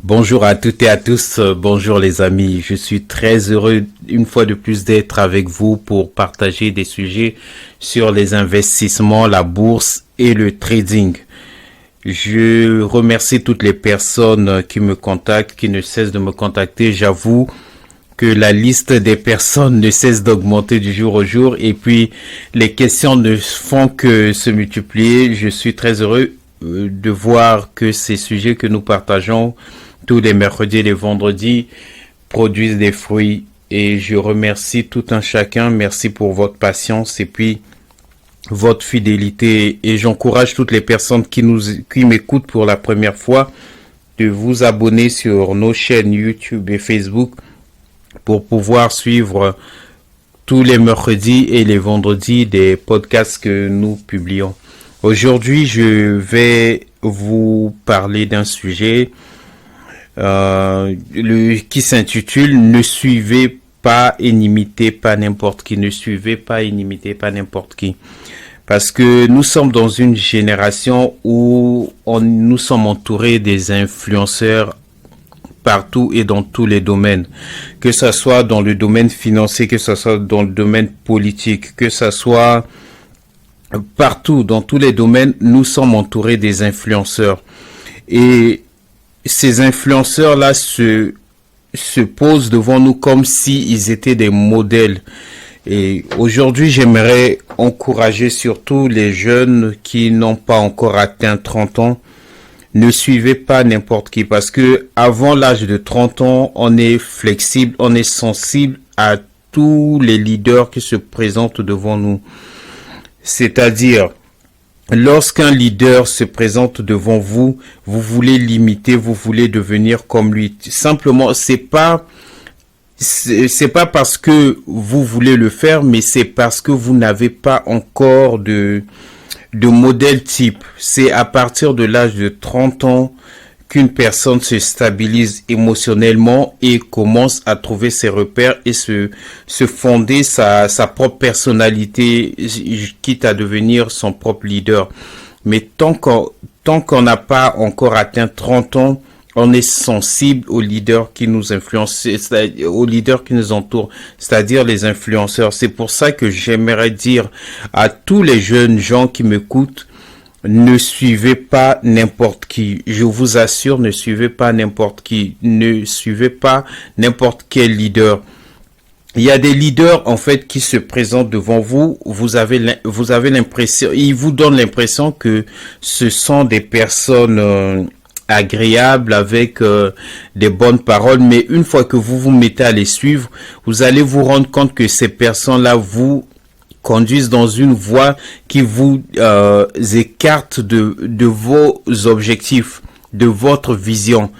Bonjour à toutes et à tous, bonjour les amis. Je suis très heureux une fois de plus d'être avec vous pour partager des sujets sur les investissements, la bourse et le trading. Je remercie toutes les personnes qui me contactent, qui ne cessent de me contacter. J'avoue que la liste des personnes ne cesse d'augmenter du jour au jour et puis les questions ne font que se multiplier. Je suis très heureux de voir que ces sujets que nous partageons tous les mercredis et les vendredis produisent des fruits et je remercie tout un chacun. Merci pour votre patience et puis votre fidélité et j'encourage toutes les personnes qui m'écoutent pour la première fois de vous abonner sur nos chaînes YouTube et Facebook pour pouvoir suivre tous les mercredis et les vendredis des podcasts que nous publions. Aujourd'hui, je vais vous parler d'un sujet qui s'intitule « Ne suivez pas et n'imitez pas n'importe qui ». Ne suivez pas et n'imitez pas n'importe qui. Parce que nous sommes dans une génération où nous sommes entourés des influenceurs partout et dans tous les domaines. Que ce soit dans le domaine financier, que ce soit dans le domaine politique, que ce soit partout, dans tous les domaines, nous sommes entourés des influenceurs. Et ces influenceurs-là se posent devant nous comme s'ils étaient des modèles. Et aujourd'hui, j'aimerais encourager surtout les jeunes qui n'ont pas encore atteint 30 ans. Ne suivez pas n'importe qui parce que avant l'âge de 30 ans, on est flexible, on est sensible à tous les leaders qui se présentent devant nous. C'est-à-dire, lorsqu'un leader se présente devant vous, vous voulez l'imiter, vous voulez devenir comme lui. Simplement, c'est pas parce que vous voulez le faire, mais c'est parce que vous n'avez pas encore de modèle type. C'est à partir de l'âge de 30 ans qu'une personne se stabilise émotionnellement et commence à trouver ses repères et se fonder sa propre personnalité, quitte à devenir son propre leader. Mais tant qu'on n'a pas encore atteint 30 ans, on est sensible aux leaders qui nous influencent, aux leaders qui nous entourent, c'est-à-dire les influenceurs. C'est pour ça que j'aimerais dire à tous les jeunes gens qui m'écoutent, ne suivez pas n'importe qui. Je vous assure, ne suivez pas n'importe qui. Ne suivez pas n'importe quel leader. Il y a des leaders, en fait, qui se présentent devant vous. Vous avez l'impression, ils vous donnent l'impression que ce sont des personnes agréables avec des bonnes paroles. Mais une fois que vous vous mettez à les suivre, vous allez vous rendre compte que ces personnes-là vous conduisent dans une voie qui vous écarte de vos objectifs, de votre vision.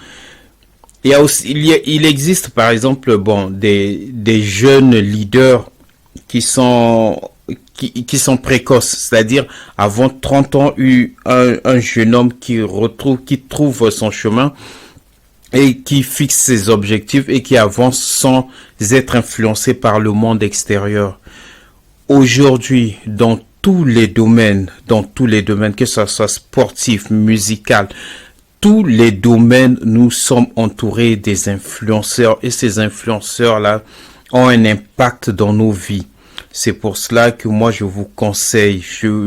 Il existe par exemple des jeunes leaders qui sont précoces, c'est-à-dire avant 30 ans, un jeune homme qui trouve son chemin et qui fixe ses objectifs et qui avance sans être influencé par le monde extérieur. Aujourd'hui, dans tous les domaines, que ce soit sportif, musical, tous les domaines, nous sommes entourés des influenceurs et ces influenceurs-là ont un impact dans nos vies. C'est pour cela que moi je vous conseille,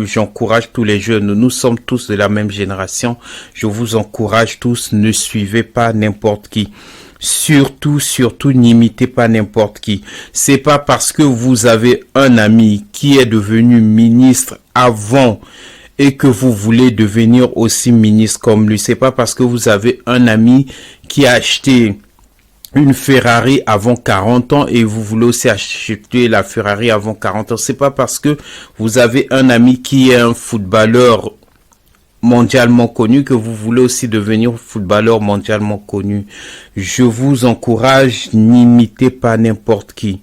j'encourage tous les jeunes, nous sommes tous de la même génération, je vous encourage tous, ne suivez pas n'importe qui. Surtout, n'imitez pas n'importe qui. C'est pas parce que vous avez un ami qui est devenu ministre avant et que vous voulez devenir aussi ministre comme lui. C'est pas parce que vous avez un ami qui a acheté une Ferrari avant 40 ans et vous voulez aussi acheter la Ferrari avant 40 ans. C'est pas parce que vous avez un ami qui est un footballeur mondialement connu que vous voulez aussi devenir footballeur mondialement connu. Je vous encourage, n'imitez pas n'importe qui.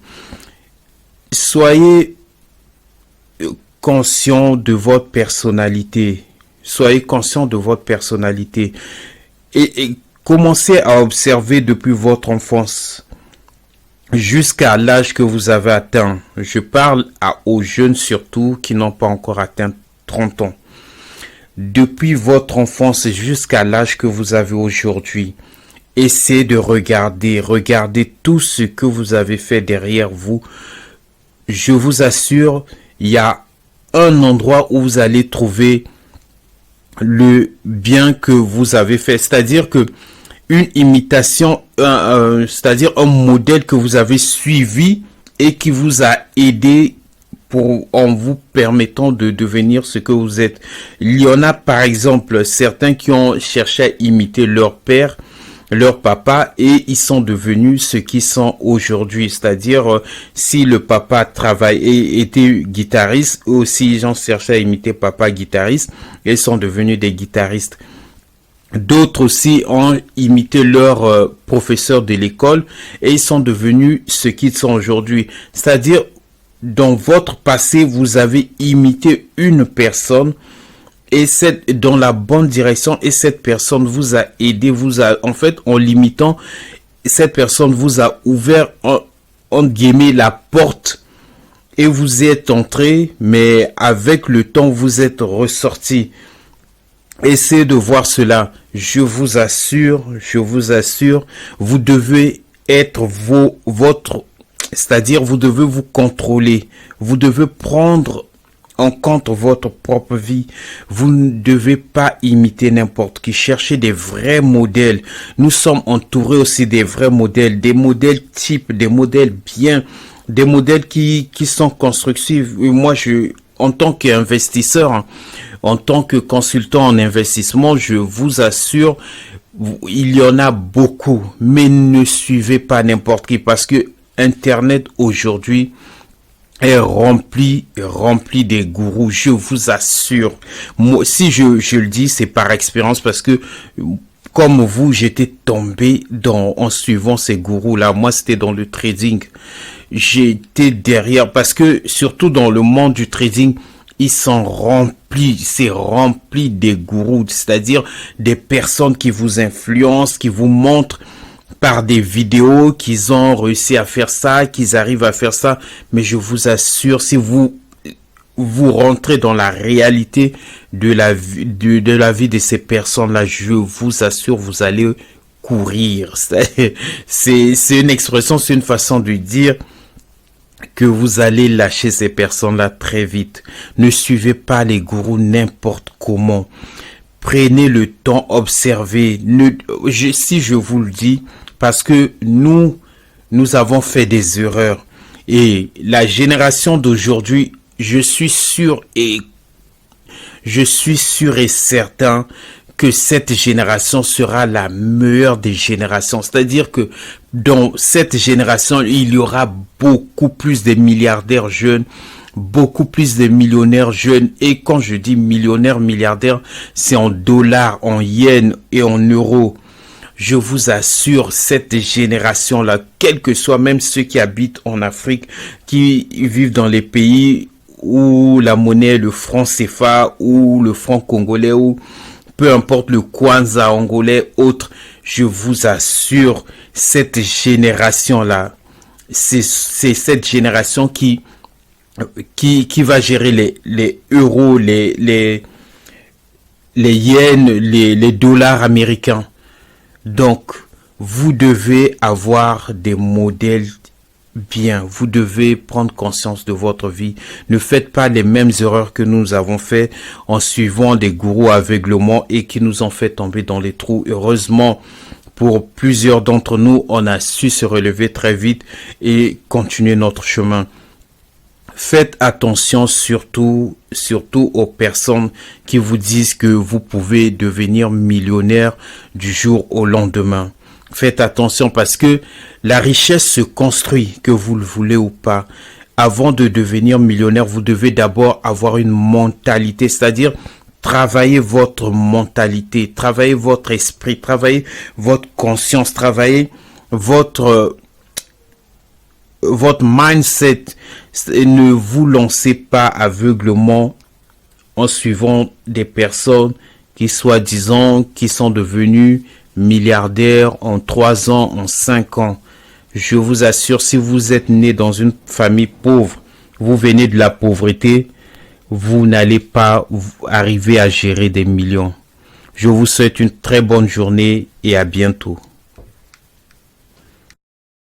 Soyez conscient de votre personnalité. Soyez conscient de votre personnalité. Et commencez à observer depuis votre enfance jusqu'à l'âge que vous avez atteint. Je parle aux jeunes surtout qui n'ont pas encore atteint 30 ans. Depuis votre enfance jusqu'à l'âge que vous avez aujourd'hui. Essayez de regardez tout ce que vous avez fait derrière vous. Je vous assure, il y a un endroit où vous allez trouver le bien que vous avez fait. C'est-à-dire que une imitation, c'est-à-dire un modèle que vous avez suivi et qui vous a aidé en vous permettant de devenir ce que vous êtes. Il y en a par exemple certains qui ont cherché à imiter leur père, leur papa, et ils sont devenus ce qu'ils sont aujourd'hui. C'est-à-dire, si le papa était guitariste, aussi les gens cherchaient à imiter papa guitariste, et ils sont devenus des guitaristes. D'autres aussi ont imité leur professeur de l'école, et ils sont devenus ce qu'ils sont aujourd'hui. C'est-à-dire, dans votre passé, vous avez imité une personne, et c'est dans la bonne direction, et cette personne vous a aidé, en fait, en l'imitant, cette personne vous a ouvert, en guillemets, la porte, et vous êtes entré, mais avec le temps, vous êtes ressorti. Essayez de voir cela. Je vous assure, vous devez être c'est-à-dire, vous devez vous contrôler. Vous devez prendre en compte votre propre vie. Vous ne devez pas imiter n'importe qui. Cherchez des vrais modèles. Nous sommes entourés aussi des vrais modèles, des modèles types, des modèles bien, des modèles qui sont constructifs. Moi, en tant qu'investisseur, en tant que consultant en investissement, je vous assure, il y en a beaucoup, mais ne suivez pas n'importe qui, parce que Internet aujourd'hui est rempli des gourous, je vous assure. Moi, si je le dis, c'est par expérience, parce que comme vous, j'étais tombé en suivant ces gourous-là. Moi, c'était dans le trading. J'étais derrière, parce que surtout dans le monde du trading, ils sont remplis, c'est rempli des gourous, c'est-à-dire des personnes qui vous influencent, qui vous montrent par des vidéos qu'ils ont réussi à faire ça, qu'ils arrivent à faire ça. Mais je vous assure, si vous rentrez dans la réalité de la vie de ces personnes-là, je vous assure, vous allez courir. C'est une expression, c'est une façon de dire que vous allez lâcher ces personnes-là très vite. Ne suivez pas les gourous n'importe comment. Prenez le temps, observez. Si je vous le dis, parce que nous avons fait des erreurs. Et la génération d'aujourd'hui, je suis sûr et certain que cette génération sera la meilleure des générations. C'est-à-dire que dans cette génération, il y aura beaucoup plus de milliardaires jeunes, beaucoup plus de millionnaires jeunes. Et quand je dis millionnaires, milliardaires, c'est en dollars, en yens et en euros. Je vous assure, cette génération-là, quels que soient même ceux qui habitent en Afrique, qui vivent dans les pays où la monnaie, le franc CFA ou le franc congolais, ou peu importe le kwanza angolais, autre, je vous assure, cette génération-là, c'est cette génération qui va gérer les euros, les yens, les dollars américains. Donc, vous devez avoir des modèles bien. Vous devez prendre conscience de votre vie. Ne faites pas les mêmes erreurs que nous avons fait en suivant des gourous aveuglement et qui nous ont fait tomber dans les trous. Heureusement, pour plusieurs d'entre nous, on a su se relever très vite et continuer notre chemin. Faites attention surtout aux personnes qui vous disent que vous pouvez devenir millionnaire du jour au lendemain. Faites attention, parce que la richesse se construit, que vous le voulez ou pas. Avant de devenir millionnaire, vous devez d'abord avoir une mentalité, c'est-à-dire travailler votre mentalité, travailler votre esprit, travailler votre conscience, travailler votre mindset. Ne vous lancez pas aveuglement en suivant des personnes qui soi-disant qui sont devenues milliardaires en 3 ans, en 5 ans. Je vous assure, si vous êtes né dans une famille pauvre, vous venez de la pauvreté, vous n'allez pas arriver à gérer des millions. Je vous souhaite une très bonne journée et à bientôt.